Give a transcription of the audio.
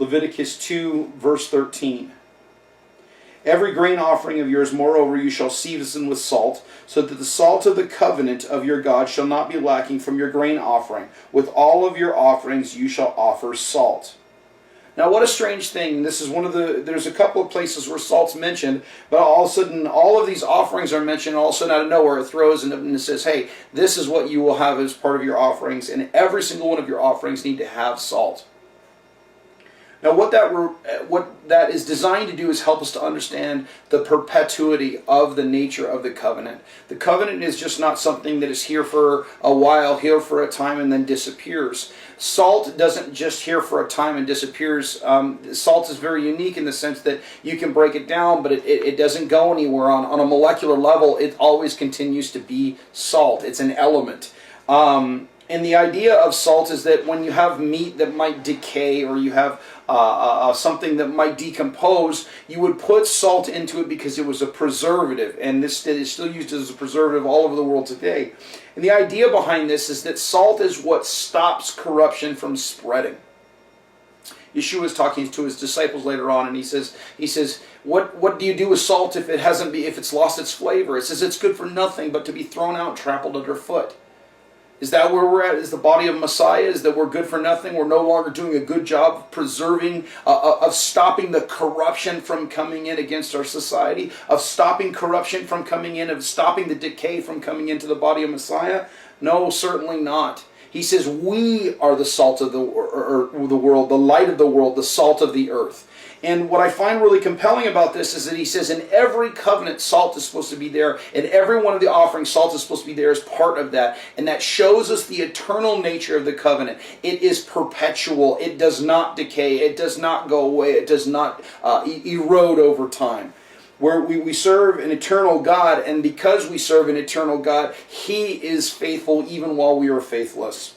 Leviticus 2, verse 13. Every grain offering of yours, moreover, you shall season with salt, so that the salt of the covenant of your God shall not be lacking from your grain offering. With all of your offerings you shall offer salt. Now, what a strange thing. This is there's a couple of places where salt's mentioned, but all of a sudden, all of these offerings are mentioned, and all of a sudden, out of nowhere, it throws and it says, hey, this is what you will have as part of your offerings, and every single one of your offerings need to have salt. Now, what that is designed to do is help us to understand the perpetuity of the nature of the covenant. The covenant is just not something that is here for a while, here for a time, and then disappears. Salt doesn't just here for a time and disappears. Salt is very unique in the sense that you can break it down, but it doesn't go anywhere. On a molecular level, it always continues to be salt. It's an element. And the idea of salt is that when you have meat that might decay, or you have something that might decompose, you would put salt into it because it was a preservative. And this is still used as a preservative all over the world today. And the idea behind this is that salt is what stops corruption from spreading. Yeshua is talking to his disciples later on, and he says, what do you do with salt if it's lost its flavor? It says it's good for nothing but to be thrown out and trampled underfoot. Is that where we're at? Is the body of Messiah? Is that we're good for nothing? We're no longer doing a good job of preserving, of stopping the corruption from coming in against our society, of stopping corruption from coming in, of stopping the decay from coming into the body of Messiah? No, certainly not. He says we are the salt of the world, the light of the world, the salt of the earth. And what I find really compelling about this is that he says in every covenant, salt is supposed to be there. In every one of the offerings, salt is supposed to be there as part of that. And that shows us the eternal nature of the covenant. It is perpetual. It does not decay. It does not go away. It does not erode over time. Where we serve an eternal God, and because we serve an eternal God, He is faithful even while we are faithless.